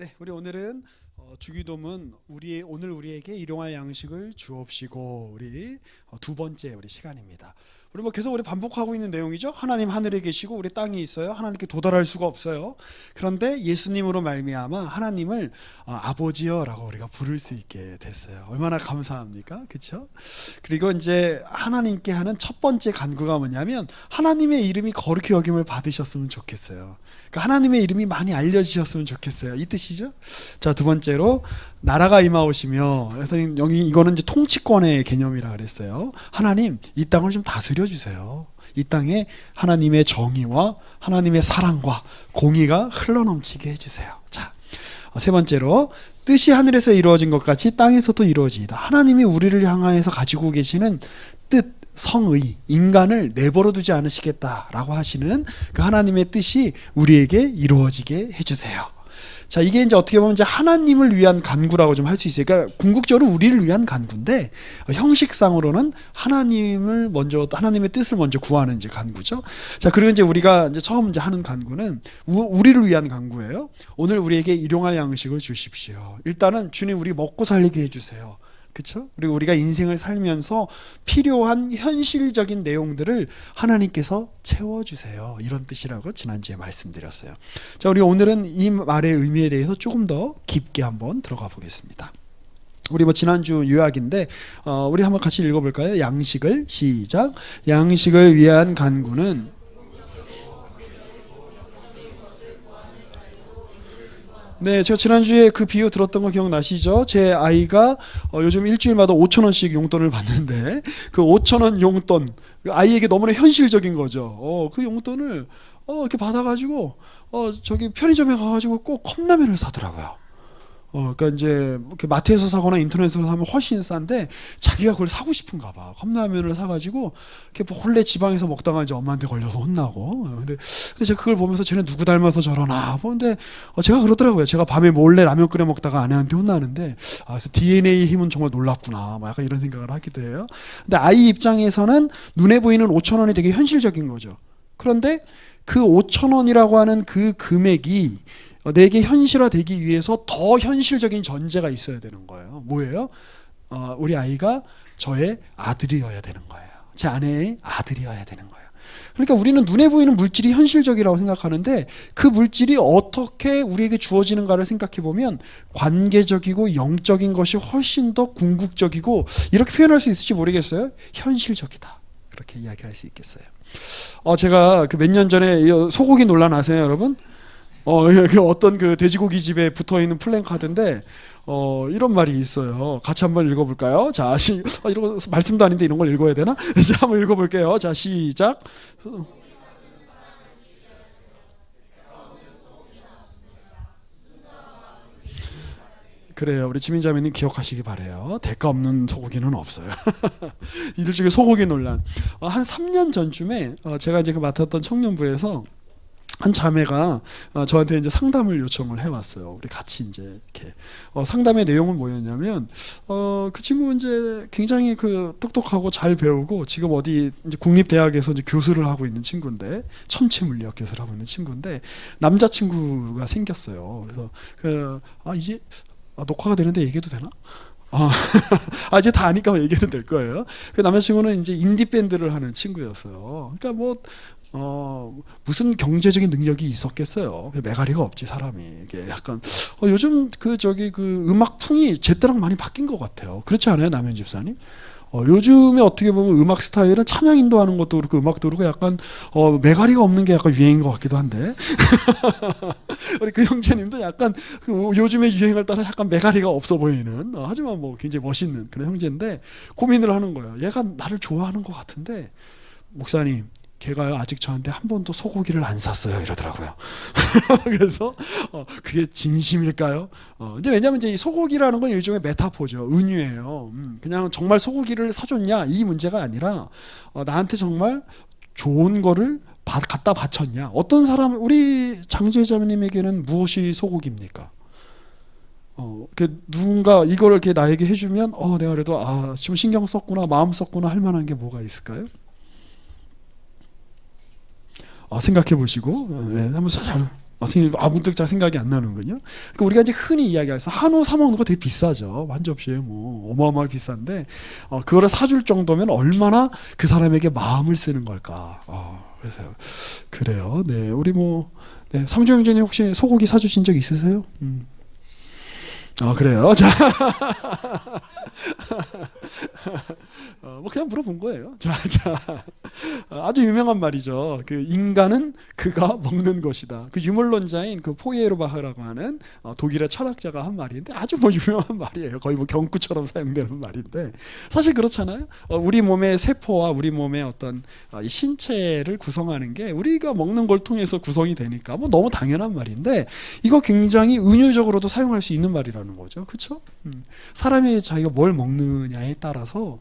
네, 우리 오늘은 주기도문 오늘 우리에게 일용할 양식을 주옵시고 우리 두 번째 우리 시간입니다. 우리 계속 우리 반복하고 있는 내용이죠. 하나님 하늘에 계시고 우리 땅에 있어요. 하나님께 도달할 수가 없어요. 그런데 예수님으로 말미암아 하나님을 아버지여라고 우리가 부를 수 있게 됐어요. 얼마나 감사합니까? 그렇죠? 그리고 이제 하나님께 하는 첫 번째 간구가 뭐냐면 하나님의 이름이 거룩히 여김을 받으셨으면 좋겠어요. 그러니까 하나님의 이름이 많이 알려지셨으면 좋겠어요. 이 뜻이죠. 자, 두 번째로 나라가 임하오시며, 그래서 여기 이거는 이제 통치권의 개념이라 그랬어요. 하나님, 이 땅을 좀 다스려 주세요. 이 땅에 하나님의 정의와 하나님의 사랑과 공의가 흘러넘치게 해주세요. 자, 세 번째로 뜻이 하늘에서 이루어진 것 같이 땅에서도 이루어지이다. 하나님이 우리를 향하여서 가지고 계시는 뜻, 성의, 인간을 내버려 두지 않으시겠다라고 하시는 그 하나님의 뜻이 우리에게 이루어지게 해주세요. 자, 이게 이제 어떻게 보면 이제 하나님을 위한 간구라고 좀 할 수 있어요. 그러니까 궁극적으로 우리를 위한 간구인데 형식상으로는 하나님의 뜻을 먼저 구하는 이제 간구죠. 자, 그리고 이제 우리가 이제 처음 이제 하는 간구는 우리를 위한 간구예요. 오늘 우리에게 일용할 양식을 주십시오. 일단은 주님 우리 먹고 살리게 해주세요. 그렇죠? 그리고 우리가 인생을 살면서 필요한 현실적인 내용들을 하나님께서 채워주세요. 이런 뜻이라고 지난주에 말씀드렸어요. 자, 우리 오늘은 이 말의 의미에 대해서 조금 더 깊게 한번 들어가 보겠습니다. 우리 지난주 요약인데 우리 한번 같이 읽어볼까요? 양식을 시작. 양식을 위한 간구는 네, 제가 지난주에 그 비유 들었던 거 기억나시죠? 제 아이가 요즘 일주일마다 5,000원씩 용돈을 받는데 그 5,000원 용돈 아이에게 너무나 현실적인 거죠. 그 용돈을 이렇게 받아가지고 저기 편의점에 가가지고 꼭 컵라면을 사더라고요. 그러니까 이제 이렇게 마트에서 사거나 인터넷으로 사면 훨씬 싼데 자기가 그걸 사고 싶은가 봐. 컵라면을 사가지고 이렇게 몰래 지방에서 먹다가 이제 엄마한테 걸려서 혼나고. 근데 제가 그걸 보면서 쟤네 누구 닮아서 저러나 보는데 제가 그러더라고요. 제가 밤에 몰래 라면 끓여 먹다가 아내한테 혼나는데 그래서 DNA의 힘은 정말 놀랍구나. 약간 이런 생각을 하기도 해요. 근데 아이 입장에서는 눈에 보이는 5,000원이 되게 현실적인 거죠. 그런데 그 5,000원이라고 하는 그 금액이 내게 현실화되기 위해서 더 현실적인 전제가 있어야 되는 거예요. 뭐예요? 우리 아이가 저의 아들이어야 되는 거예요. 제 아내의 아들이어야 되는 거예요. 그러니까 우리는 눈에 보이는 물질이 현실적이라고 생각하는데 그 물질이 어떻게 우리에게 주어지는가를 생각해 보면 관계적이고 영적인 것이 훨씬 더 궁극적이고 이렇게 표현할 수 있을지 모르겠어요. 현실적이다. 그렇게 이야기할 수 있겠어요. 제가 그 몇 년 전에 소고기 논란 아세요, 여러분? 어떤 그 돼지고기 집에 붙어 있는 플랜카드인데 이런 말이 있어요. 같이 한번 읽어볼까요? 자, 이런 거 말씀도 아닌데 이런 걸 읽어야 되나? 이제 한번 읽어볼게요. 자, 시작. 그래요. 우리 지민자매님 기억하시기 바래요. 대가 없는 소고기는 없어요. 일종의 소고기 논란. 한 3년 전쯤에 제가 이제 그 맡았던 청년부에서 한 자매가 저한테 이제 상담을 요청을 해왔어요. 우리 같이 이제 이렇게 상담의 내용은 뭐였냐면 그 친구 이제 굉장히 그 똑똑하고 잘 배우고 지금 어디 이제 국립대학에서 이제 교수를 하고 있는 친구인데 천체물리학 교수를 하고 있는 친구인데 남자친구가 생겼어요. 그래서 이제 녹화가 되는데 얘기해도 되나? 이제 다 아니까 얘기해도 될 거예요. 그 남자친구는 이제 인디 밴드를 하는 친구였어요. 그러니까 무슨 경제적인 능력이 있었겠어요. 메가리가 없지 사람이. 이게 약간 요즘 그 음악풍이 제때랑 많이 바뀐 것 같아요. 그렇지 않아요, 남현 집사님? 요즘에 어떻게 보면 음악 스타일은 찬양 인도하는 것도 그렇고 음악도 그렇고 약간 메가리가 없는 게 약간 유행인 것 같기도 한데 우리 그 형제님도 약간 요즘의 유행을 따라 약간 메가리가 없어 보이는 하지만 굉장히 멋있는 그런 형제인데 고민을 하는 거예요. 얘가 나를 좋아하는 것 같은데 목사님 걔가요 아직 저한테 한 번도 소고기를 안 샀어요 이러더라고요. 그래서 그게 진심일까요? 근데 왜냐하면 이제 이 소고기라는 건 일종의 메타포죠. 은유예요. 그냥 정말 소고기를 사줬냐 이 문제가 아니라 나한테 정말 좋은 거를 갖다 바쳤냐. 어떤 사람 우리 장제자매님에게는 무엇이 소고기입니까? 누군가 이걸 이렇게 나에게 해주면 내가 그래도 좀 신경 썼구나 마음 썼구나 할 만한 게 뭐가 있을까요? 생각해 보시고 한번 잘 선생님 문득 잘 생각이 안 나는군요. 그러니까 우리가 이제 흔히 이야기해서 한우 사 먹는 거 되게 비싸죠. 한 접시에 뭐 어마어마하게 비싼데 그거를 사줄 정도면 얼마나 그 사람에게 마음을 쓰는 걸까. 그래서 그래요. 네, 우리 네, 삼조 형제님 혹시 소고기 사주신 적 있으세요? 그래요. 자, 그냥 물어본 거예요. 자, 아주 유명한 말이죠. 그 인간은 그가 먹는 것이다. 그 유물론자인 그 포이에르바흐라고 하는 독일의 철학자가 한 말인데 아주 유명한 말이에요. 거의 경구처럼 사용되는 말인데 사실 그렇잖아요. 우리 몸의 세포와 우리 몸의 어떤 이 신체를 구성하는 게 우리가 먹는 걸 통해서 구성이 되니까 너무 당연한 말인데 이거 굉장히 은유적으로도 사용할 수 있는 말이라는 거죠. 그렇죠? 사람이 자기가 뭘 먹느냐에 따라서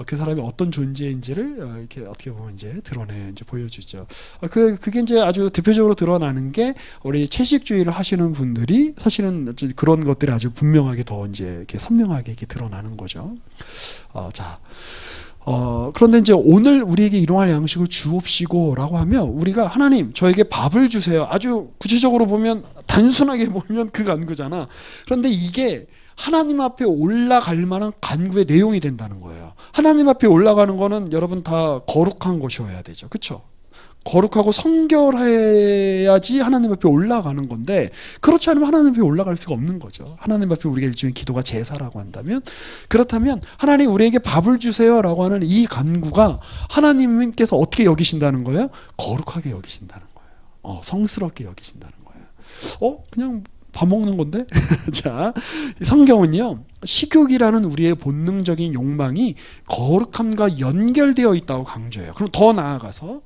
그 사람이 어떤 존재인지를 이렇게 어떻게 보면 이제 이제 보여주죠. 그게 이제 아주 대표적으로 드러나는 게 우리 채식주의를 하시는 분들이 사실은 그런 것들이 아주 분명하게 더 이제 이렇게 선명하게 이렇게 드러나는 거죠. 그런데 이제 오늘 우리에게 일용할 양식을 주옵시고라고 하면 우리가 하나님 저에게 밥을 주세요. 아주 구체적으로 보면 단순하게 보면 그 간구잖아. 그런데 이게 하나님 앞에 올라갈 만한 간구의 내용이 된다는 거예요. 하나님 앞에 올라가는 거는 여러분 다 거룩한 것이어야 되죠. 그렇죠? 거룩하고 성결해야지 하나님 앞에 올라가는 건데 그렇지 않으면 하나님 앞에 올라갈 수가 없는 거죠. 하나님 앞에 우리가 일종의 기도가 제사라고 한다면 그렇다면 하나님 우리에게 밥을 주세요라고 하는 이 간구가 하나님께서 어떻게 여기신다는 거예요? 거룩하게 여기신다는 거예요. 성스럽게 여기신다는 거예요. 그냥 밥 먹는 건데? 자, 성경은요 식욕이라는 우리의 본능적인 욕망이 거룩함과 연결되어 있다고 강조해요. 그럼 더 나아가서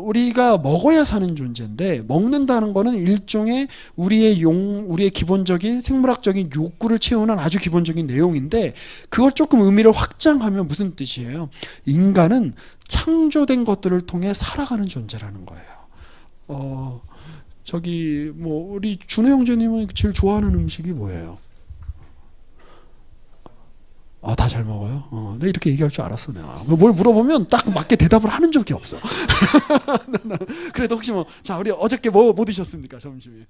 우리가 먹어야 사는 존재인데 먹는다는 거는 일종의 우리의 기본적인 생물학적인 욕구를 채우는 아주 기본적인 내용인데 그걸 조금 의미를 확장하면 무슨 뜻이에요? 인간은 창조된 것들을 통해 살아가는 존재라는 거예요. 우리 준호 형제님은 제일 좋아하는 음식이 뭐예요? 다 잘 먹어요? 내가 이렇게 얘기할 줄 알았어. 내가 뭘 물어보면 딱 맞게 대답을 하는 적이 없어. 그래도 혹시 자 우리 어저께 뭐 드셨습니까 점심에?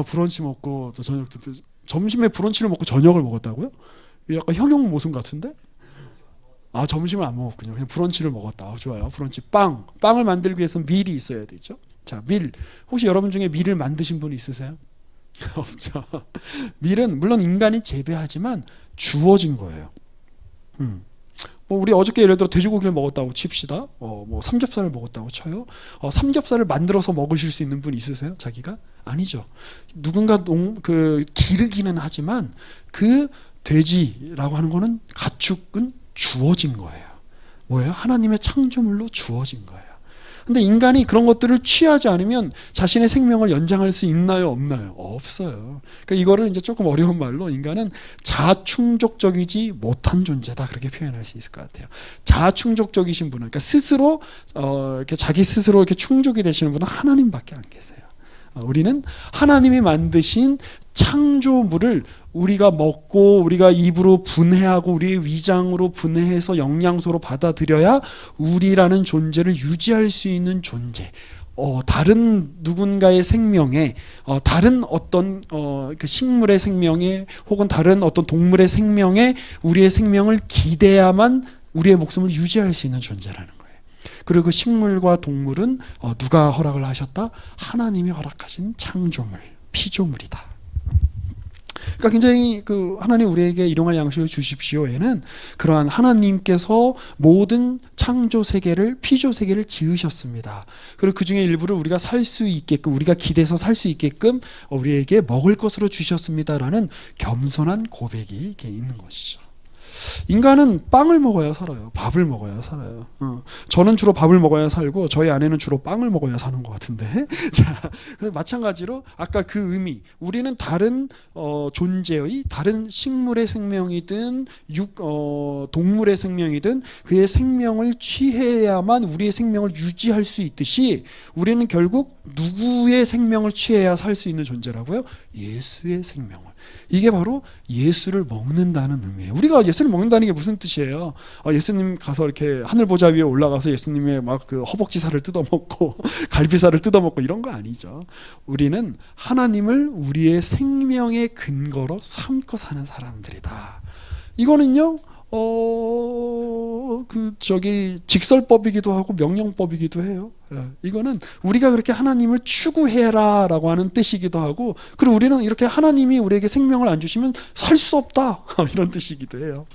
브런치 먹고 또 저녁도 점심에 브런치를 먹고 저녁을 먹었다고요? 약간 형용 모순 같은데? 점심을 안 먹었군요. 그냥 브런치를 먹었다. 좋아요. 브런치 빵을 만들기 위해서 밀이 있어야 되죠. 자, 밀. 혹시 여러분 중에 밀을 만드신 분 있으세요? 없죠. 밀은 물론 인간이 재배하지만 주어진 거예요. 우리 어저께 예를 들어 돼지고기를 먹었다고 칩시다. 삼겹살을 먹었다고 쳐요. 삼겹살을 만들어서 먹으실 수 있는 분 있으세요? 자기가? 아니죠. 누군가 기르기는 하지만 그 돼지라고 하는 거는 가축은 주어진 거예요. 뭐예요? 하나님의 창조물로 주어진 거예요. 근데 인간이 그런 것들을 취하지 않으면 자신의 생명을 연장할 수 있나요? 없나요? 없어요. 그러니까 이거를 이제 조금 어려운 말로 인간은 자충족적이지 못한 존재다 그렇게 표현할 수 있을 것 같아요. 자충족적이신 분은 그러니까 스스로 이렇게 자기 스스로 이렇게 충족이 되시는 분은 하나님밖에 안 계세요. 우리는 하나님이 만드신 창조물을 우리가 먹고 우리가 입으로 분해하고 우리의 위장으로 분해해서 영양소로 받아들여야 우리라는 존재를 유지할 수 있는 존재. 다른 누군가의 생명에 다른 어떤 그 식물의 생명에 혹은 다른 어떤 동물의 생명에 우리의 생명을 기대야만 우리의 목숨을 유지할 수 있는 존재라는 거예요. 그리고 그 식물과 동물은 누가 허락을 하셨다? 하나님이 허락하신 창조물, 피조물이다. 그러니까 굉장히 하나님 우리에게 일용할 양식을 주십시오에는 그러한 하나님께서 모든 창조 세계를 피조 세계를 지으셨습니다. 그리고 그 중에 일부를 우리가 살 수 있게끔 우리가 기대서 살 수 있게끔 우리에게 먹을 것으로 주셨습니다라는 겸손한 고백이 이렇게 있는 것이죠. 인간은 빵을 먹어야 살아요. 밥을 먹어야 살아요. 저는 주로 밥을 먹어야 살고 저희 아내는 주로 빵을 먹어야 사는 것 같은데 자, 마찬가지로 아까 그 의미 우리는 다른 존재의 다른 식물의 생명이든 동물의 생명이든 그의 생명을 취해야만 우리의 생명을 유지할 수 있듯이 우리는 결국 누구의 생명을 취해야 살 수 있는 존재라고요? 예수의 생명을. 이게 바로 예수를 먹는다는 의미예요. 우리가 예수님 먹는다는 게 무슨 뜻이에요? 예수님 가서 이렇게 하늘 보좌 위에 올라가서 예수님의 막 그 허벅지살을 뜯어먹고 갈비살을 뜯어먹고 이런 거 아니죠. 우리는 하나님을 우리의 생명의 근거로 삼고 사는 사람들이다. 이거는요. 직설법이기도 하고 명령법이기도 해요. 이거는 우리가 그렇게 하나님을 추구해라라고 하는 뜻이기도 하고, 그리고 우리는 이렇게 하나님이 우리에게 생명을 안 주시면 살 수 없다 이런 뜻이기도 해요.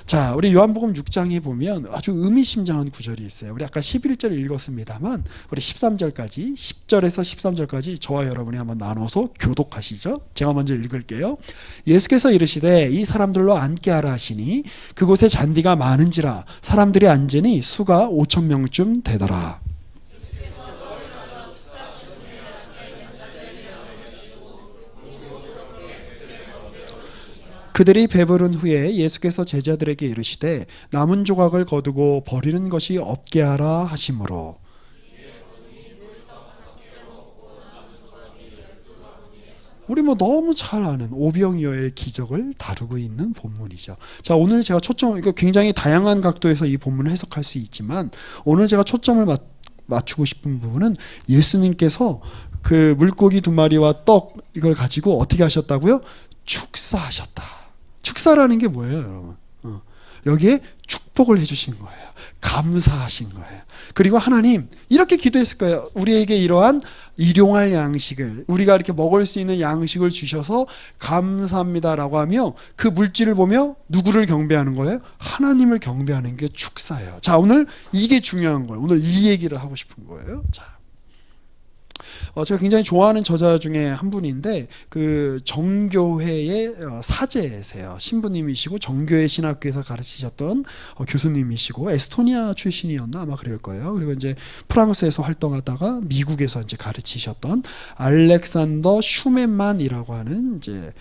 자, 우리 요한복음 6장에 보면 아주 의미심장한 구절이 있어요. 우리 아까 11절 읽었습니다만 우리 13절까지 10절에서 13절까지 저와 여러분이 한번 나눠서 교독하시죠. 제가 먼저 읽을게요. 예수께서 이르시되 이 사람들로 앉게 하라 하시니 그곳에 잔디가 많은지라 사람들이 앉으니 수가 5천 명쯤 되더라. 그들이 배부른 후에 예수께서 제자들에게 이르시되 남은 조각을 거두고 버리는 것이 없게 하라 하시므로. 우리 뭐 너무 잘 아는 오병이어의 기적을 다루고 있는 본문이죠. 자, 오늘 제가 이거 굉장히 다양한 각도에서 이 본문을 해석할 수 있지만 오늘 제가 초점을 맞추고 싶은 부분은 예수님께서 그 물고기 2마리와 떡 이걸 가지고 어떻게 하셨다고요? 축사하셨다. 축사라는 게 뭐예요, 여러분? 여기에 축복을 해주신 거예요. 감사하신 거예요. 그리고 하나님 이렇게 기도했을 거예요. 우리에게 이러한 일용할 양식을, 우리가 이렇게 먹을 수 있는 양식을 주셔서 감사합니다라고 하며 그 물질을 보며 누구를 경배하는 거예요? 하나님을 경배하는 게 축사예요. 자, 오늘 이게 중요한 거예요. 오늘 이 얘기를 하고 싶은 거예요. 자, 제가 굉장히 좋아하는 저자 중에 한 분인데 그 정교회의 사제세요. 신부님이시고 정교회 신학교에서 가르치셨던 교수님이시고 에스토니아 출신이었나 아마 그럴 거예요. 그리고 이제 프랑스에서 활동하다가 미국에서 이제 가르치셨던 알렉산더 슈멘만이라고 하는 이제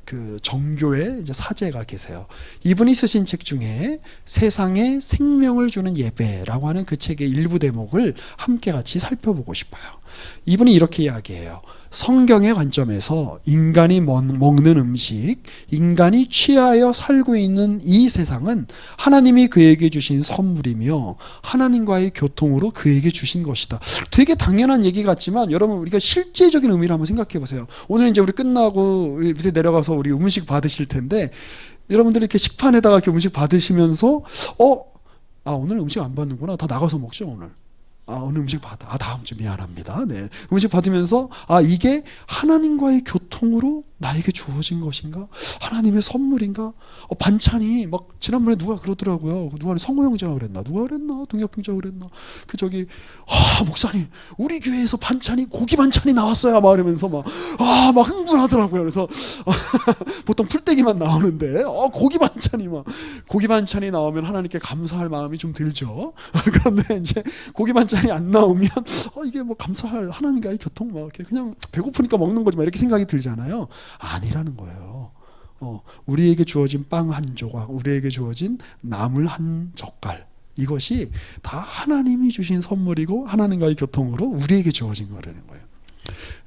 그 정교회 이제 사제가 계세요. 이분이 쓰신 책 중에 세상에 생명을 주는 예배라고 하는 그 책의 일부 대목을 함께 같이 살펴보고 싶어요. 이분이 이렇게 이야기해요. 성경의 관점에서 인간이 먹는 음식, 인간이 취하여 살고 있는 이 세상은 하나님이 그에게 주신 선물이며 하나님과의 교통으로 그에게 주신 것이다. 되게 당연한 얘기 같지만 여러분 우리가 실제적인 의미를 한번 생각해 보세요. 오늘 이제 우리 끝나고 밑에 내려가서 우리 음식 받으실 텐데 여러분들이 이렇게 식판에다가 이렇게 음식 받으시면서 오늘 음식 안 받는구나. 다 나가서 먹죠 오늘. 오늘 음식 받아. 다음 주 미안합니다. 네. 음식 받으면서 이게 하나님과의 교통으로 나에게 주어진 것인가? 하나님의 선물인가? 반찬이 막 지난번에 누가 그러더라고요. 누가 성호 형제가 그랬나? 누가 그랬나? 동혁 형제가 그랬나? 목사님 우리 교회에서 반찬이 고기 반찬이 나왔어요. 막 이러면서 막 흥분하더라고요. 그래서 보통 풀떼기만 나오는데 고기 반찬이 나오면 하나님께 감사할 마음이 좀 들죠. 그런데 이제 고기 반찬이 안 나오면 이게 뭐 감사할 하나님과의 교통 막 이렇게 그냥 배고프니까 먹는 거지 막 이렇게 생각이 들잖아요. 아니라는 거예요. 우리에게 주어진 빵 한 조각, 우리에게 주어진 나물 한 젓갈, 이것이 다 하나님이 주신 선물이고 하나님과의 교통으로 우리에게 주어진 거라는 거예요.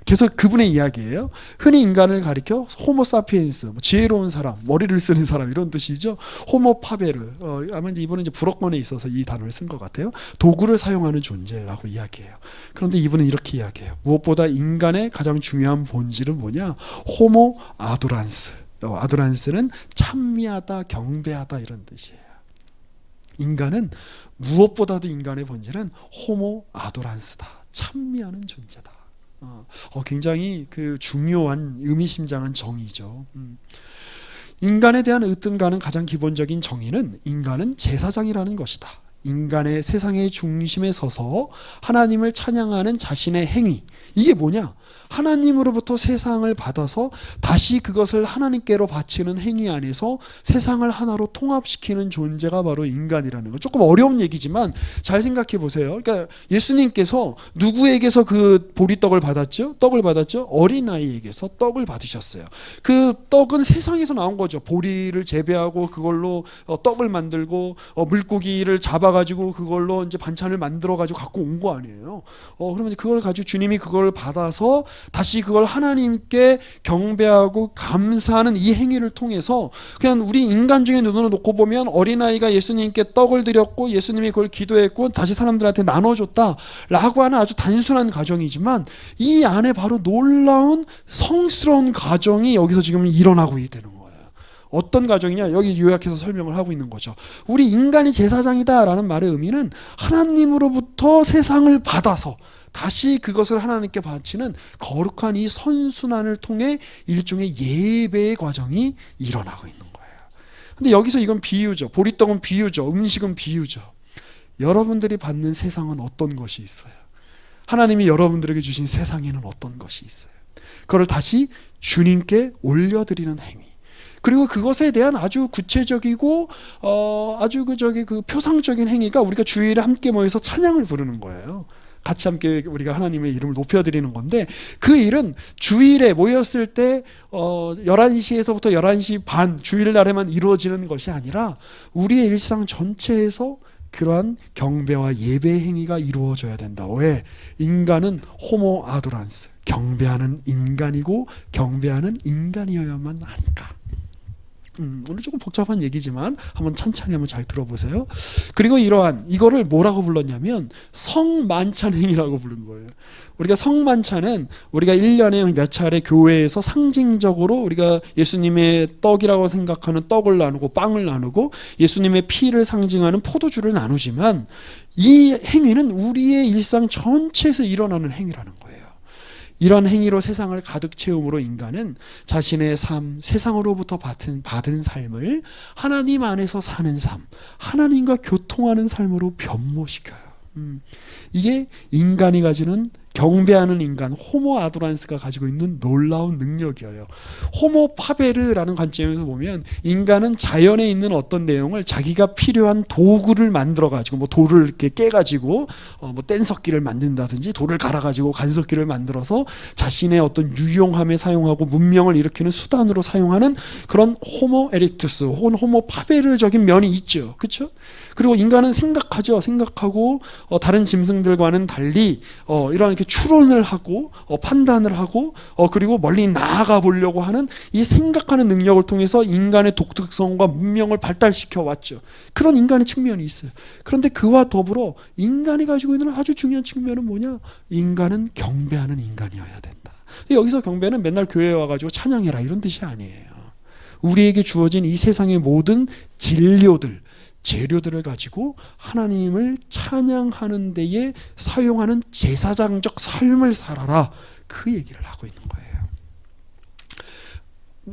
계속 그분의 이야기예요. 흔히 인간을 가리켜 호모사피엔스, 지혜로운 사람, 머리를 쓰는 사람 이런 뜻이죠. 호모파베르, 아마 이분은 이제 불어권에 있어서 이 단어를 쓴 것 같아요. 도구를 사용하는 존재라고 이야기해요. 그런데 이분은 이렇게 이야기해요. 무엇보다 인간의 가장 중요한 본질은 뭐냐? 호모 아도란스. 아도란스는 찬미하다, 경배하다 이런 뜻이에요. 인간은 무엇보다도 인간의 본질은 호모 아도란스다. 찬미하는 존재다. 굉장히 그 중요한 의미심장한 정의죠. 인간에 대한 으뜸가는 가장 기본적인 정의는 인간은 제사장이라는 것이다. 인간의 세상의 중심에 서서 하나님을 찬양하는 자신의 행위, 이게 뭐냐? 하나님으로부터 세상을 받아서 다시 그것을 하나님께로 바치는 행위 안에서 세상을 하나로 통합시키는 존재가 바로 인간이라는 거. 조금 어려운 얘기지만 잘 생각해 보세요. 그러니까 예수님께서 누구에게서 그 보리떡을 받았죠? 떡을 받았죠? 어린아이에게서 떡을 받으셨어요. 그 떡은 세상에서 나온 거죠. 보리를 재배하고 그걸로 떡을 만들고 물고기를 잡아 와가지고 그걸로 이제 반찬을 만들어가지고 갖고 온 거 아니에요. 그러면 이제 그걸 가지고 주님이 그걸 받아서 다시 그걸 하나님께 경배하고 감사하는 이 행위를 통해서 그냥 우리 인간적인 눈으로 놓고 보면 어린아이가 예수님께 떡을 드렸고 예수님이 그걸 기도했고 다시 사람들한테 나눠줬다라고 하는 아주 단순한 과정이지만 이 안에 바로 놀라운 성스러운 과정이 여기서 지금 일어나고 있다는 거예요. 어떤 과정이냐? 여기 요약해서 설명을 하고 있는 거죠. 우리 인간이 제사장이다라는 말의 의미는 하나님으로부터 세상을 받아서 다시 그것을 하나님께 바치는 거룩한 이 선순환을 통해 일종의 예배의 과정이 일어나고 있는 거예요. 근데 여기서 이건 비유죠. 보리떡은 비유죠. 음식은 비유죠. 여러분들이 받는 세상은 어떤 것이 있어요? 하나님이 여러분들에게 주신 세상에는 어떤 것이 있어요? 그걸 다시 주님께 올려드리는 행위. 그리고 그것에 대한 아주 구체적이고 아주 그 표상적인 행위가 우리가 주일에 함께 모여서 찬양을 부르는 거예요. 같이 함께 우리가 하나님의 이름을 높여드리는 건데 그 일은 주일에 모였을 때 11시에서부터 11시 반 주일날에만 이루어지는 것이 아니라 우리의 일상 전체에서 그러한 경배와 예배 행위가 이루어져야 된다. 왜? 인간은 호모 아도란스, 경배하는 인간이고 경배하는 인간이어야만 하니까. 오늘 조금 복잡한 얘기지만 한번 천천히 한번 잘 들어보세요. 그리고 이거를 뭐라고 불렀냐면 성만찬행이라고 부른 거예요. 우리가 성만찬은 우리가 1년에 몇 차례 교회에서 상징적으로 우리가 예수님의 떡이라고 생각하는 떡을 나누고 빵을 나누고 예수님의 피를 상징하는 포도주를 나누지만 이 행위는 우리의 일상 전체에서 일어나는 행위라는 거예요. 이런 행위로 세상을 가득 채움으로 인간은 자신의 삶, 세상으로부터 받은 삶을 하나님 안에서 사는 삶, 하나님과 교통하는 삶으로 변모시켜요. 이게 인간이 가지는 경배하는 인간 호모 아도란스가 가지고 있는 놀라운 능력이에요. 호모 파베르라는 관점에서 보면 인간은 자연에 있는 어떤 내용을 자기가 필요한 도구를 만들어 가지고 뭐 돌을 이렇게 깨 가지고 뭐 뗀석기를 만든다든지 돌을 갈아 가지고 간석기를 만들어서 자신의 어떤 유용함에 사용하고 문명을 일으키는 수단으로 사용하는 그런 호모 에렉투스 혹은 호모 파베르적인 면이 있죠. 그렇죠? 그리고 인간은 생각하고 다른 짐승들과는 달리 이렇게 추론을 하고 판단을 하고 그리고 멀리 나아가 보려고 하는 이 생각하는 능력을 통해서 인간의 독특성과 문명을 발달시켜 왔죠. 그런 인간의 측면이 있어요. 그런데 그와 더불어 인간이 가지고 있는 아주 중요한 측면은 뭐냐? 인간은 경배하는 인간이어야 된다. 여기서 경배는 맨날 교회에 와가지고 찬양해라 이런 뜻이 아니에요. 우리에게 주어진 이 세상의 모든 재료들을 가지고 하나님을 찬양하는 데에 사용하는 제사장적 삶을 살아라. 그 얘기를 하고 있는 거예요.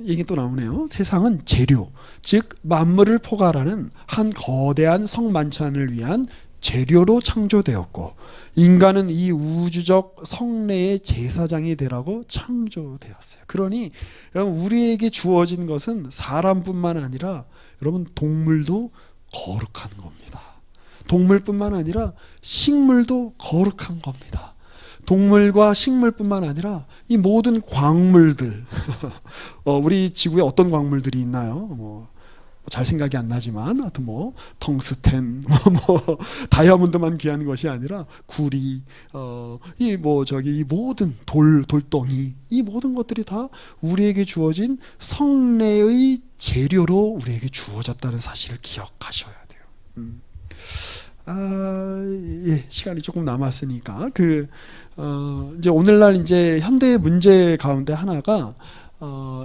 얘기 또 나오네요. 세상은 재료, 즉 만물을 포괄하는 한 거대한 성만찬을 위한 재료로 창조되었고 인간은 이 우주적 성례의 제사장이 되라고 창조되었어요. 그러니 우리에게 주어진 것은 사람뿐만 아니라 여러분 동물도 거룩한 겁니다. 동물뿐만 아니라 식물도 거룩한 겁니다. 동물과 식물뿐만 아니라 이 모든 광물들 우리 지구에 어떤 광물들이 있나요? 잘 생각이 안 나지만 하여튼 텅스텐 다이아몬드만 귀한 것이 아니라 구리 이 모든 돌덩이 이 모든 것들이 다 우리에게 주어진 성례의 재료로 우리에게 주어졌다는 사실을 기억하셔야 돼요. 시간이 조금 남았으니까 이제 오늘날 이제 현대의 문제 가운데 하나가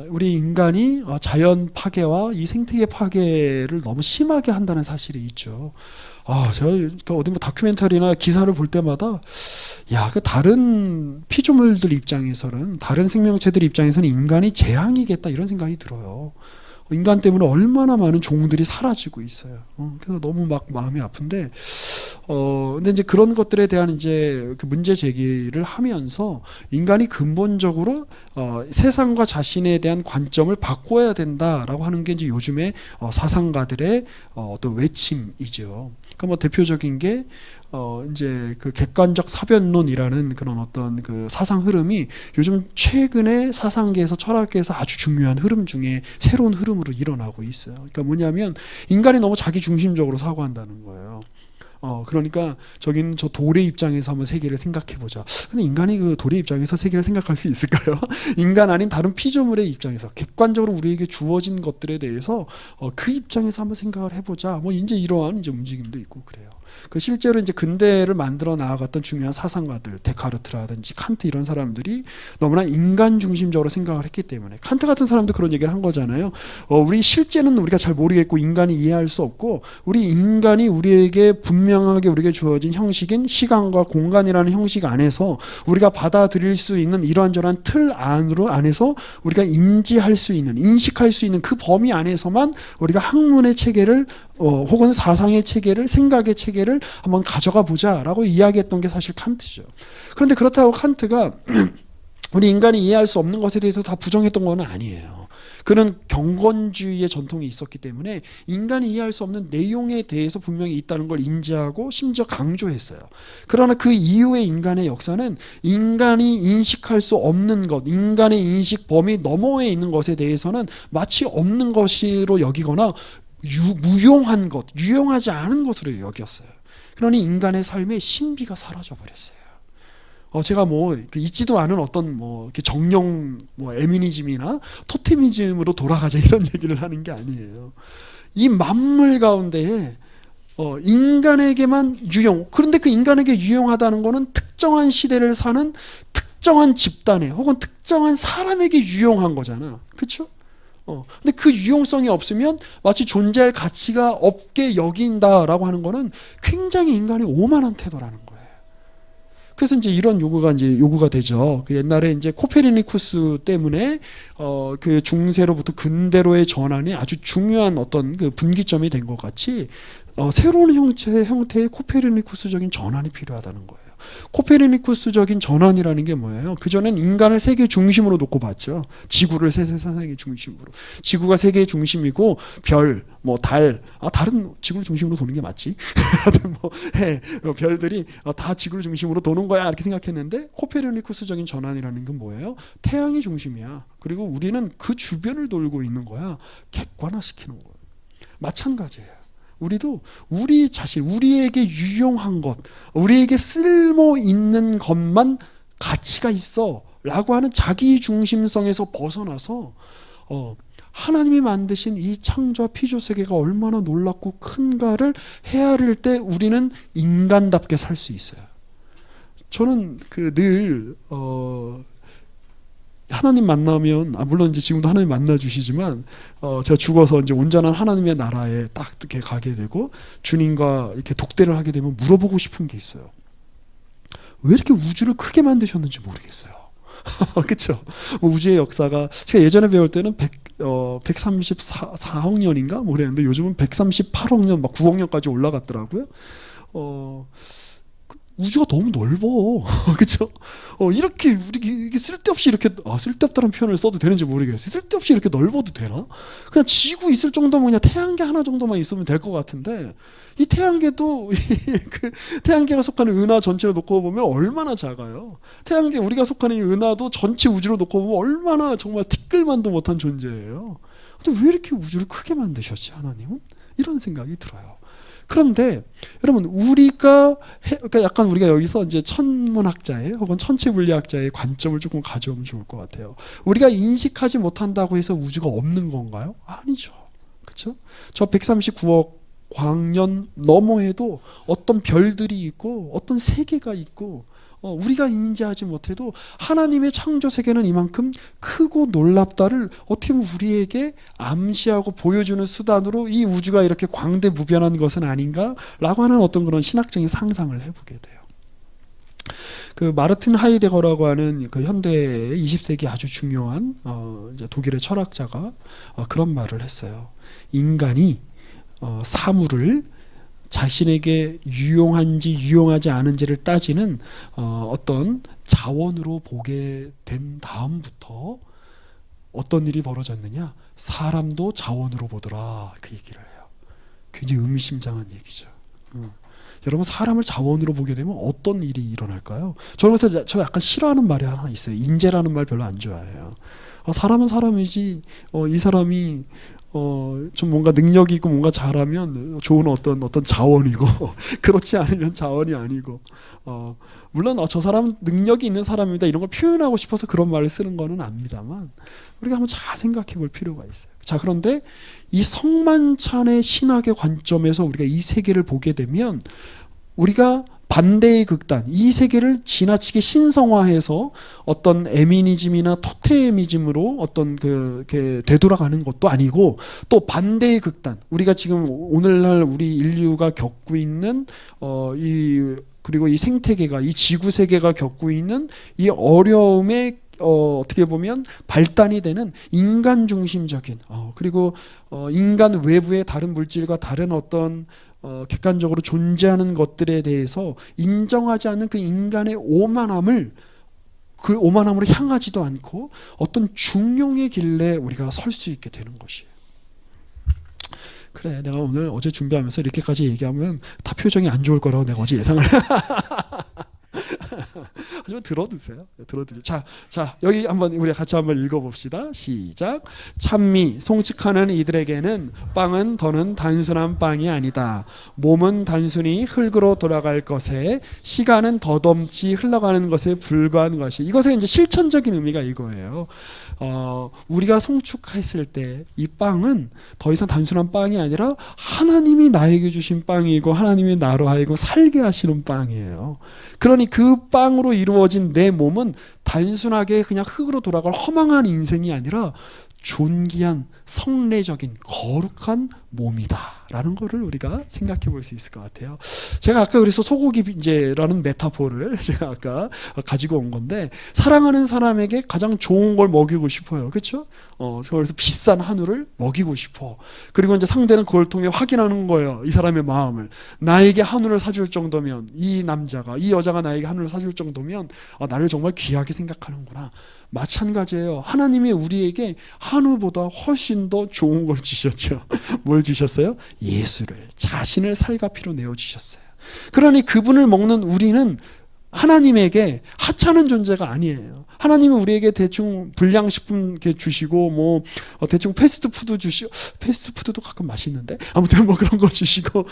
우리 인간이 자연 파괴와 이 생태계 파괴를 너무 심하게 한다는 사실이 있죠. 제가 어디 다큐멘터리나 기사를 볼 때마다 그 다른 피조물들 입장에서는 다른 생명체들 입장에서는 인간이 재앙이겠다 이런 생각이 들어요. 인간 때문에 얼마나 많은 종들이 사라지고 있어요. 그래서 너무 막 마음이 아픈데, 근데 이제 그런 것들에 대한 이제 그 문제 제기를 하면서 인간이 근본적으로 세상과 자신에 대한 관점을 바꿔야 된다라고 하는 게 이제 요즘에 사상가들의 어떤 외침이죠. 그러니까 대표적인 게 이제 그 객관적 사변론이라는 그런 어떤 그 사상 흐름이 요즘 최근에 사상계에서 철학계에서 아주 중요한 흐름 중에 새로운 흐름으로 일어나고 있어요. 그러니까 뭐냐면 인간이 너무 자기 중심적으로 사고한다는 거예요. 그러니까 저기는 저 돌의 입장에서 한번 세계를 생각해 보자. 근데 인간이 그 돌의 입장에서 세계를 생각할 수 있을까요? 인간 아닌 다른 피조물의 입장에서 객관적으로 우리에게 주어진 것들에 대해서 그 입장에서 한번 생각을 해보자. 뭐 이제 이러한 이제 움직임도 있고 그래요. 그 실제로 이제 근대를 만들어 나아갔던 중요한 사상가들, 데카르트라든지 칸트 이런 사람들이 너무나 인간 중심적으로 생각을 했기 때문에 칸트 같은 사람도 그런 얘기를 한 거잖아요. 우리 실제는 우리가 잘 모르겠고 인간이 이해할 수 없고 우리 인간이 우리에게 분명하게 우리에게 주어진 형식인 시간과 공간이라는 형식 안에서 우리가 받아들일 수 있는 이러한저러한 틀 안에서 우리가 인지할 수 있는, 인식할 수 있는 그 범위 안에서만 우리가 학문의 체계를 혹은 사상의 체계를, 생각의 체계를 한번 가져가 보자라고 이야기했던 게 사실 칸트죠. 그런데 그렇다고 칸트가 우리 인간이 이해할 수 없는 것에 대해서 다 부정했던 건 아니에요. 그는 경건주의의 전통이 있었기 때문에 인간이 이해할 수 없는 내용에 대해서 분명히 있다는 걸 인지하고 심지어 강조했어요. 그러나 그 이후의 인간의 역사는 인간이 인식할 수 없는 것, 인간의 인식 범위 너머에 있는 것에 대해서는 마치 없는 것으로 여기거나 무용한 것, 유용하지 않은 것으로 여겼어요. 그러니 인간의 삶의 신비가 사라져 버렸어요. 제가 뭐 있지도 않은 어떤 뭐 정령 뭐 에뮤니즘이나 토테미즘으로 돌아가자 이런 얘기를 하는 게 아니에요. 이 만물 가운데에 인간에게만 그런데 그 인간에게 유용하다는 거는 특정한 시대를 사는 특정한 집단에 혹은 특정한 사람에게 유용한 거잖아. 그렇죠? 근데 그 유용성이 없으면 마치 존재할 가치가 없게 여긴다라고 하는 거는 굉장히 인간의 오만한 태도라는 거예요. 그래서 이제 이런 요구가 되죠. 그 옛날에 이제 코페르니쿠스 때문에 그 중세로부터 근대로의 전환이 아주 중요한 어떤 그 분기점이 된 것 같이 새로운 형태의 코페르니쿠스적인 전환이 필요하다는 거예요. 코페르니쿠스적인 전환이라는 게 뭐예요? 그전엔 인간을 세계 중심으로 놓고 봤죠. 지구를 세상의 중심으로. 지구가 세계의 중심이고 별, 뭐 달, 달은 지구를 중심으로 도는 게 맞지? 뭐 해, 별들이 다 지구를 중심으로 도는 거야 이렇게 생각했는데 코페르니쿠스적인 전환이라는 건 뭐예요? 태양이 중심이야. 그리고 우리는 그 주변을 돌고 있는 거야. 객관화시키는 거예요. 마찬가지예요. 우리도 우리 자신, 우리에게 유용한 것, 우리에게 쓸모 있는 것만 가치가 있어 라고 하는 자기 중심성에서 벗어나서 하나님이 만드신 이 창조와 피조 세계가 얼마나 놀랍고 큰가를 헤아릴 때 우리는 인간답게 살 수 있어요. 저는 늘 하나님 만나면 물론 이제 지금도 하나님 만나 주시지만 제가 죽어서 이제 온전한 하나님의 나라에 딱 이렇게 가게 되고 주님과 이렇게 독대를 하게 되면 물어보고 싶은 게 있어요. 왜 이렇게 우주를 크게 만드셨는지 모르겠어요. 그렇죠? 우주의 역사가 제가 예전에 배울 때는 134억 년인가 뭐 그랬는데 요즘은 138억 년, 막 9억 년까지 올라갔더라고요. 우주가 너무 넓어. 그렇죠? 이렇게 이게 쓸데없이 이렇게 쓸데없다는 표현을 써도 되는지 모르겠어요. 쓸데없이 이렇게 넓어도 되나? 그냥 지구 있을 정도면 그냥 태양계 하나 정도만 있으면 될 것 같은데 이 태양계도 그 태양계가 속하는 은하 전체를 놓고 보면 얼마나 작아요. 태양계 우리가 속하는 이 은하도 전체 우주로 놓고 보면 얼마나 정말 티끌만도 못한 존재예요. 근데 왜 이렇게 우주를 크게 만드셨지 하나님은? 이런 생각이 들어요. 그런데 여러분 그러니까 약간 우리가 여기서 이제 천문학자의 혹은 천체물리학자의 관점을 조금 가져오면 좋을 것 같아요. 우리가 인식하지 못한다고 해서 우주가 없는 건가요? 아니죠. 그렇죠? 저 139억 광년 너머에도 어떤 별들이 있고 어떤 세계가 있고 우리가 인지하지 못해도 하나님의 창조 세계는 이만큼 크고 놀랍다를 어떻게 보면 우리에게 암시하고 보여주는 수단으로 이 우주가 이렇게 광대무변한 것은 아닌가라고 하는 어떤 그런 신학적인 상상을 해보게 돼요. 그 마르틴 하이데거라고 하는 그 현대의 20세기 아주 중요한 이제 독일의 철학자가 그런 말을 했어요. 인간이 사물을 자신에게 유용한지 유용하지 않은지를 따지는 어떤 자원으로 보게 된 다음부터 어떤 일이 벌어졌느냐? 사람도 자원으로 보더라. 그 얘기를 해요. 굉장히 의미심장한 얘기죠. 여러분 사람을 자원으로 보게 되면 어떤 일이 일어날까요? 저는 그래서 저 약간 싫어하는 말이 하나 있어요. 인재라는 말 별로 안 좋아해요. 사람은 사람이지 이 사람이 좀 뭔가 능력이 있고 뭔가 잘하면 좋은 어떤 자원이고 그렇지 않으면 자원이 아니고 물론 저 사람 능력이 있는 사람입니다 이런 걸 표현하고 싶어서 그런 말을 쓰는 거는 압니다만 우리가 한번 잘 생각해 볼 필요가 있어요. 자, 그런데 이 성만찬의 신학의 관점에서 우리가 이 세계를 보게 되면 우리가 반대의 극단, 이 세계를 지나치게 신성화해서 어떤 에미니즘이나 토테미즘으로 어떤 되돌아가는 것도 아니고 또 반대의 극단, 우리가 지금 오늘날 우리 인류가 겪고 있는 그리고 이 생태계가 이 지구 세계가 겪고 있는 이 어려움에 어떻게 보면 발단이 되는 인간 중심적인 그리고 인간 외부의 다른 물질과 다른 어떤 객관적으로 존재하는 것들에 대해서 인정하지 않는 그 인간의 오만함을 그 오만함으로 향하지도 않고 어떤 중용의 길에 우리가 설 수 있게 되는 것이에요. 그래, 내가 오늘 어제 준비하면서 이렇게까지 얘기하면 다 표정이 안 좋을 거라고 내가 어제 예상을 하지만 들어두세요. 자, 여기 한번 우리 같이 한번 읽어봅시다. 시작. 찬미, 송축하는 이들에게는 빵은 더는 단순한 빵이 아니다. 몸은 단순히 흙으로 돌아갈 것에 시간은 더듬지 흘러가는 것에 불과한 것이. 이것의 이제 실천적인 의미가 이거예요. 우리가 송축했을 때 이 빵은 더 이상 단순한 빵이 아니라 하나님이 나에게 주신 빵이고 하나님이 나로 하여금 살게 하시는 빵이에요. 그러니 그 빵으로 이루어진 내 몸은 단순하게 그냥 흙으로 돌아갈 허망한 인생이 아니라 존귀한 성례적인 거룩한 몸이다라는 것을 우리가 생각해 볼 수 있을 것 같아요. 제가 아까 그래서 소고기 빈제라는 메타포를 제가 아까 가지고 온 건데 사랑하는 사람에게 가장 좋은 걸 먹이고 싶어요. 그렇죠? 그래서 비싼 한우를 먹이고 싶어. 그리고 이제 상대는 그걸 통해 확인하는 거예요. 이 사람의 마음을. 나에게 한우를 사줄 정도면 이 남자가 이 여자가 나에게 한우를 사줄 정도면 나를 정말 귀하게 생각하는구나. 마찬가지예요. 하나님이 우리에게 한우보다 훨씬 더 좋은 걸 주셨죠. 뭘 주셨어요? 예수를, 자신을 살가피로 내어주셨어요. 그러니 그분을 먹는 우리는 하나님에게 하찮은 존재가 아니에요. 하나님은 우리에게 대충 불량식품 이렇게 주시고 뭐 대충 패스트푸드 주시고, 패스트푸드도 가끔 맛있는데 아무튼 뭐 그런 거 주시고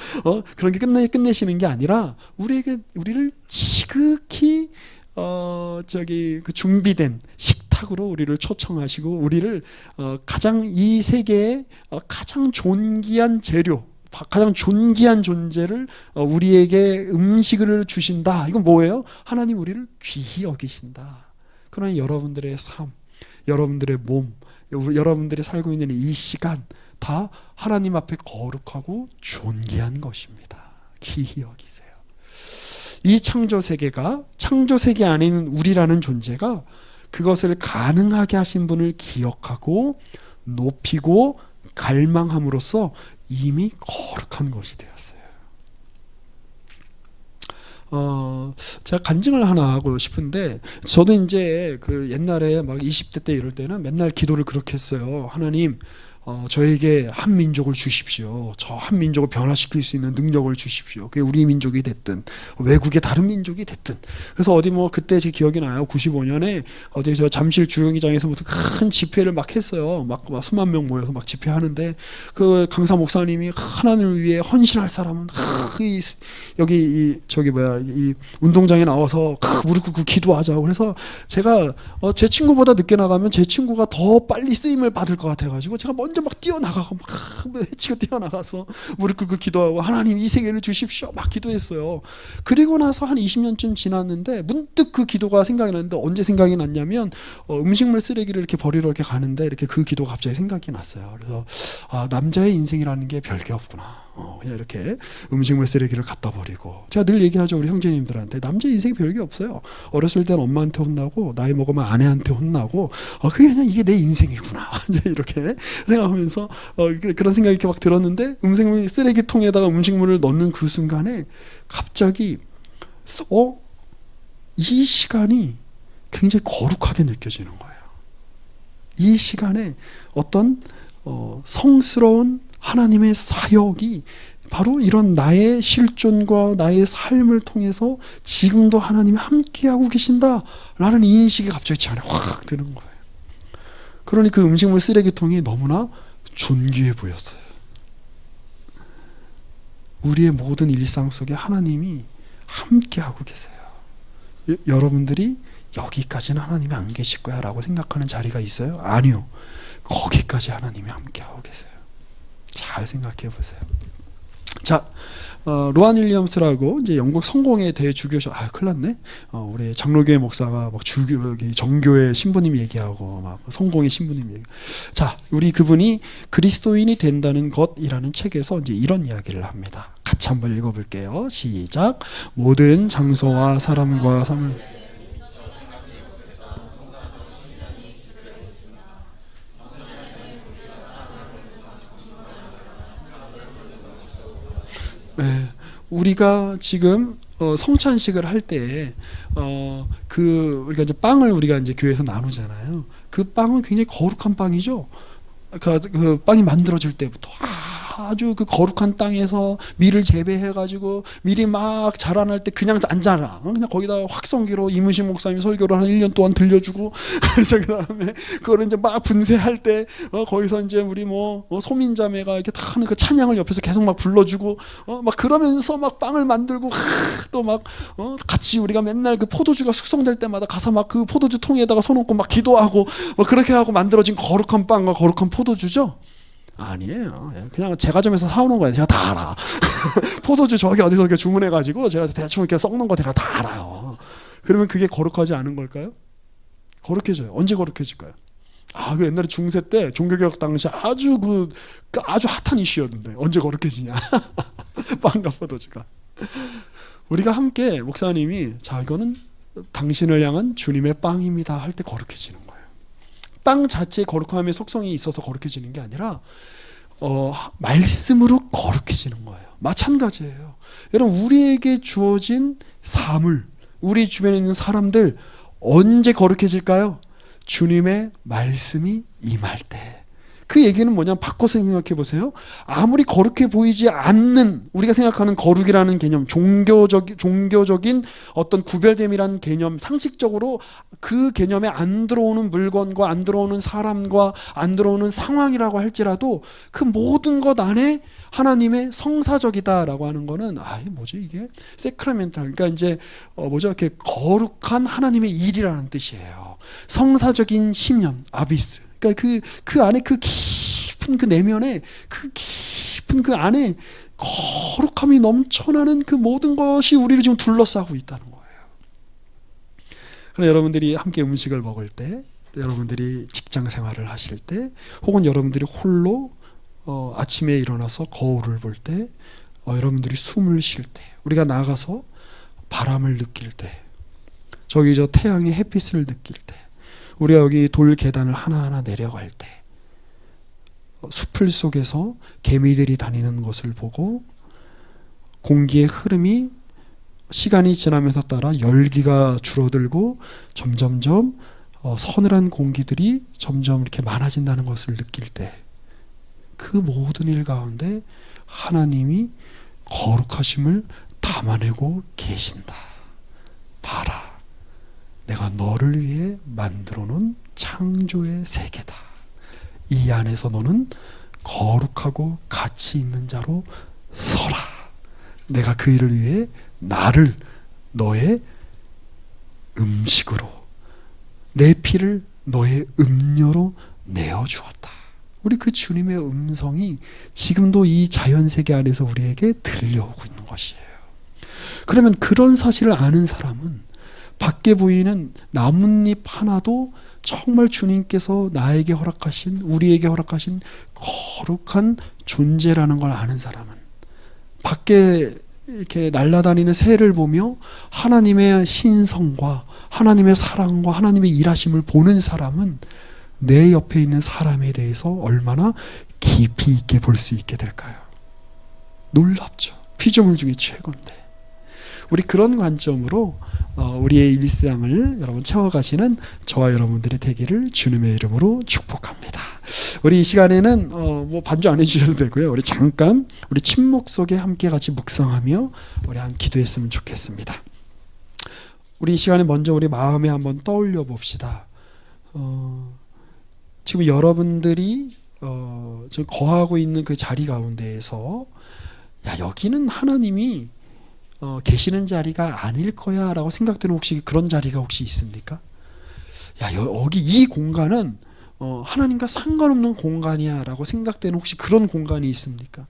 그런 게 끝내시는 게 아니라 우리를 지극히 그 준비된 식탁으로 우리를 초청하시고 우리를 가장 이 세계의 가장 존귀한 재료, 가장 존귀한 존재를 우리에게 음식을 주신다. 이건 뭐예요? 하나님 우리를 귀히 여기신다. 그러나 여러분들의 삶, 여러분들의 몸, 여러분들이 살고 있는 이 시간 다 하나님 앞에 거룩하고 존귀한 것입니다. 귀히 여기세요. 이 창조 세계가 창조 세계 안에 있는 우리라는 존재가 그것을 가능하게 하신 분을 기억하고 높이고 갈망함으로써 이미 거룩한 것이 되었어요. 제가 간증을 하나 하고 싶은데 저도 이제 그 옛날에 막 20대 때 이럴 때는 맨날 기도를 그렇게 했어요. 하나님, 저에게 한 민족을 주십시오. 저 한 민족을 변화시킬 수 있는 능력을 주십시오. 그게 우리 민족이 됐든 외국의 다른 민족이 됐든. 그래서 어디 뭐 그때 제 기억이 나요. 95년에 어디 저 잠실 주경기장에서부터 큰 집회를 막 했어요. 막 수만 명 모여서 막 집회하는데 그 강사 목사님이 하나님을 위해 헌신할 사람은 여기 이 운동장에 나와서 무릎 꿇고 기도하자고. 그래서 제가 제 친구보다 늦게 나가면 제 친구가 더 빨리 쓰임을 받을 것 같아가지고 제가 먼저 막 뛰어나가고 막 해치고 뛰어나가서 무릎 꿇고 기도하고 하나님 이 세계를 주십시오 막 기도했어요. 그리고 나서 한 20년쯤 지났는데 문득 그 기도가 생각이 났는데 언제 생각이 났냐면 음식물 쓰레기를 이렇게 버리러 이렇게 가는데 이렇게 그 기도가 갑자기 생각이 났어요. 그래서 남자의 인생이라는 게 별게 없구나. 그냥 이렇게 음식물 쓰레기를 갖다 버리고. 제가 늘 얘기하죠, 우리 형제님들한테. 남자 인생이 별게 없어요. 어렸을 때는 엄마한테 혼나고 나이 먹으면 아내한테 혼나고 그게 그냥 이게 내 인생이구나. 이제 이렇게 생각하면서 그런 생각이 이렇게 막 들었는데 음식물 쓰레기통에다가 음식물을 넣는 그 순간에 갑자기 이 시간이 굉장히 거룩하게 느껴지는 거예요. 이 시간에 어떤 성스러운 하나님의 사역이 바로 이런 나의 실존과 나의 삶을 통해서 지금도 하나님이 함께하고 계신다라는 인식이 갑자기 제 안에 확 드는 거예요. 그러니 그 음식물 쓰레기통이 너무나 존귀해 보였어요. 우리의 모든 일상 속에 하나님이 함께하고 계세요. 여러분들이 여기까지는 하나님이 안 계실 거야 라고 생각하는 자리가 있어요? 아니요. 거기까지 하나님이 함께하고 계세요. 잘 생각해 보세요. 자, 로안 윌리엄스라고 이제 영국 성공회 대주교셔. 큰일 났네. 우리 장로교회 목사가 막 정교회 신부님 얘기하고 막 성공의 신부님 얘기. 자, 우리 그분이 그리스도인이 된다는 것이라는 책에서 이제 이런 이야기를 합니다. 같이 한번 읽어볼게요. 시작. 모든 장소와 사람과 삶을 네, 우리가 지금 성찬식을 할 때 우리가 이제 빵을 우리가 이제 교회에서 나누잖아요. 그 빵은 굉장히 거룩한 빵이죠. 그 빵이 만들어질 때부터 아주 그 거룩한 땅에서 밀을 재배해가지고 밀이 막 자라날 때 그냥 안 자라. 그냥 거기다가 확성기로 이문식 목사님이 설교를 한 1년 동안 들려주고 그 다음에 그거를 이제 막 분쇄할 때 거기서 이제 우리 소민자매가 이렇게 다 하는 그 찬양을 옆에서 계속 막 불러주고 막 그러면서 막 빵을 만들고 또 막 같이 우리가 맨날 그 포도주가 숙성될 때마다 가서 막 그 포도주 통에다가 손 얹고 막 기도하고 막 그렇게 하고 만들어진 거룩한 빵과 거룩한 포도주죠. 아니에요. 그냥 제과점에서 사오는 거예요. 제가 다 알아. 포도주 저기 어디서 이렇게 주문해가지고 제가 대충 이렇게 썩는 거 제가 다 알아요. 그러면 그게 거룩하지 않은 걸까요? 거룩해져요. 언제 거룩해질까요? 그 옛날에 중세 때 종교개혁 당시 아주 핫한 이슈였는데 언제 거룩해지냐? 빵과 포도주가. 우리가 함께 목사님이 자 이거는 당신을 향한 주님의 빵입니다 할 때 거룩해지는 거예요. 빵 자체의 거룩함의 속성이 있어서 거룩해지는 게 아니라 말씀으로 거룩해지는 거예요. 마찬가지예요. 여러분 우리에게 주어진 사물, 우리 주변에 있는 사람들 언제 거룩해질까요? 주님의 말씀이 임할 때. 그 얘기는 뭐냐면 바꿔서 생각해 보세요. 아무리 거룩해 보이지 않는 우리가 생각하는 거룩이라는 개념, 종교적인 어떤 구별됨이라는 개념, 상식적으로 그 개념에 안 들어오는 물건과 안 들어오는 사람과 안 들어오는 상황이라고 할지라도 그 모든 것 안에 하나님의 성사적이다라고 하는 거는 이게 세크라멘탈, 그러니까 이제 이렇게 거룩한 하나님의 일이라는 뜻이에요. 성사적인 심령, 아비스. 그러니까 그 안에 그 깊은 그 내면에 그 깊은 그 안에 거룩함이 넘쳐나는 그 모든 것이 우리를 지금 둘러싸고 있다는 거예요. 그럼 여러분들이 함께 음식을 먹을 때, 여러분들이 직장 생활을 하실 때, 혹은 여러분들이 홀로 아침에 일어나서 거울을 볼 때, 여러분들이 숨을 쉴 때, 우리가 나가서 바람을 느낄 때, 저기 저 태양의 햇빛을 느낄 때, 우리가 여기 돌 계단을 하나하나 내려갈 때 숲을 속에서 개미들이 다니는 것을 보고 공기의 흐름이 시간이 지나면서 따라 열기가 줄어들고 점점점 서늘한 공기들이 점점 이렇게 많아진다는 것을 느낄 때 그 모든 일 가운데 하나님이 거룩하심을 담아내고 계신다. 봐라. 내가 너를 위해 만들어 놓은 창조의 세계다. 이 안에서 너는 거룩하고 가치 있는 자로 서라. 내가 그 일을 위해 나를 너의 음식으로, 내 피를 너의 음료로 내어주었다. 우리 그 주님의 음성이 지금도 이 자연세계 안에서 우리에게 들려오고 있는 것이에요. 그러면 그런 사실을 아는 사람은 밖에 보이는 나뭇잎 하나도 정말 주님께서 나에게 허락하신, 우리에게 허락하신 거룩한 존재라는 걸 아는 사람은, 밖에 이렇게 날아다니는 새를 보며 하나님의 신성과 하나님의 사랑과 하나님의 일하심을 보는 사람은 내 옆에 있는 사람에 대해서 얼마나 깊이 있게 볼 수 있게 될까요? 놀랍죠. 피조물 중에 최고인데. 우리 그런 관점으로 우리의 일상을 여러분 채워가시는 저와 여러분들이 되기를 주님의 이름으로 축복합니다. 우리 이 시간에는 반주 안 해주셔도 되고요. 우리 잠깐 우리 침묵 속에 함께 같이 묵상하며 우리 한 기도했으면 좋겠습니다. 우리 이 시간에 먼저 우리 마음에 한번 떠올려 봅시다. 지금 여러분들이 저 거하고 있는 그 자리 가운데에서 야 여기는 하나님이 계시는 자리가 아닐 거야라고 생각되는 혹시 그런 자리가 혹시 있습니까? 야 여기 이 공간은 하나님과 상관없는 공간이야라고 생각되는 혹시 그런 공간이 있습니까?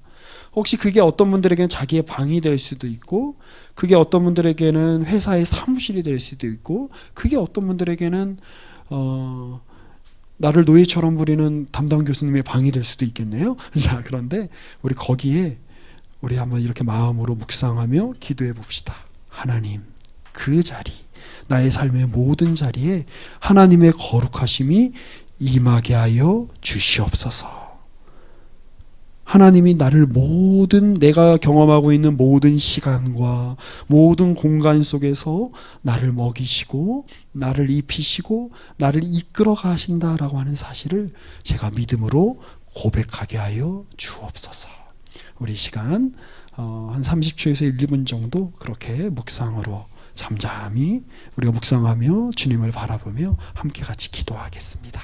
혹시 그게 어떤 분들에게는 자기의 방이 될 수도 있고, 그게 어떤 분들에게는 회사의 사무실이 될 수도 있고, 그게 어떤 분들에게는 나를 노예처럼 부리는 담당 교수님의 방이 될 수도 있겠네요. 자, 그런데 우리 거기에 우리 한번 이렇게 마음으로 묵상하며 기도해 봅시다. 하나님, 그 자리, 나의 삶의 모든 자리에 하나님의 거룩하심이 임하게 하여 주시옵소서. 하나님이 나를 모든 내가 경험하고 있는 모든 시간과 모든 공간 속에서 나를 먹이시고 나를 입히시고 나를 이끌어 가신다라고 하는 사실을 제가 믿음으로 고백하게 하여 주옵소서. 우리 시간 한 30초에서 1, 2분 정도 그렇게 묵상으로 잠잠히 우리가 묵상하며 주님을 바라보며 함께 같이 기도하겠습니다.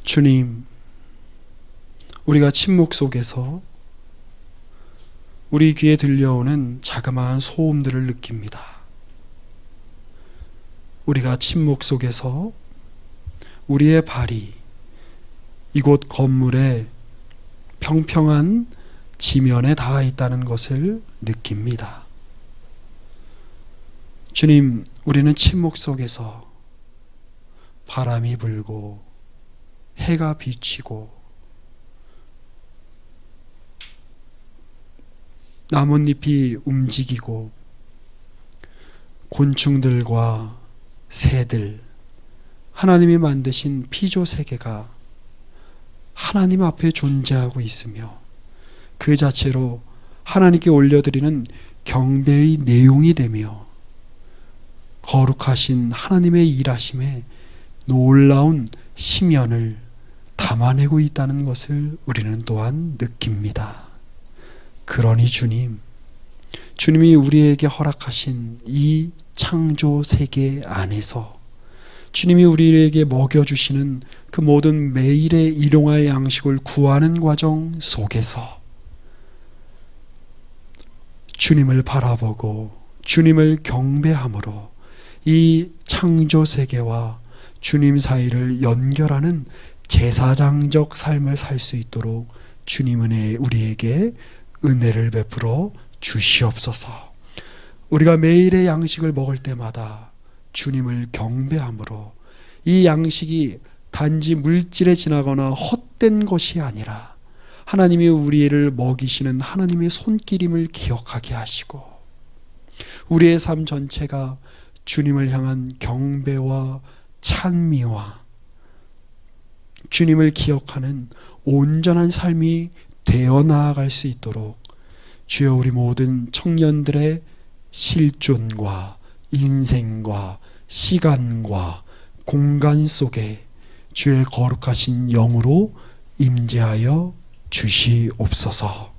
주님, 우리가 침묵 속에서 우리 귀에 들려오는 자그마한 소음들을 느낍니다. 우리가 침묵 속에서 우리의 발이 이곳 건물의 평평한 지면에 닿아 있다는 것을 느낍니다. 주님, 우리는 침묵 속에서 바람이 불고 해가 비치고 나뭇잎이 움직이고 곤충들과 새들, 하나님이 만드신 피조 세계가 하나님 앞에 존재하고 있으며 그 자체로 하나님께 올려드리는 경배의 내용이 되며 거룩하신 하나님의 일하심에 놀라운 심연을 담아내고 있다는 것을 우리는 또한 느낍니다. 그러니 주님이 우리에게 허락하신 이 창조 세계 안에서 주님이 우리에게 먹여주시는 그 모든 매일의 일용할 양식을 구하는 과정 속에서 주님을 바라보고 주님을 경배함으로 이 창조 세계와 주님 사이를 연결하는 제사장적 삶을 살 수 있도록 주님은 우리에게 은혜를 베풀어 주시옵소서. 우리가 매일의 양식을 먹을 때마다 주님을 경배함으로 이 양식이 단지 물질에 지나거나 헛된 것이 아니라 하나님이 우리를 먹이시는 하나님의 손길임을 기억하게 하시고 우리의 삶 전체가 주님을 향한 경배와 찬미와 주님을 기억하는 온전한 삶이 되어 나아갈 수 있도록 주여 우리 모든 청년들의 실존과 인생과 시간과 공간 속에 주의 거룩하신 영으로 임재하여 주시옵소서.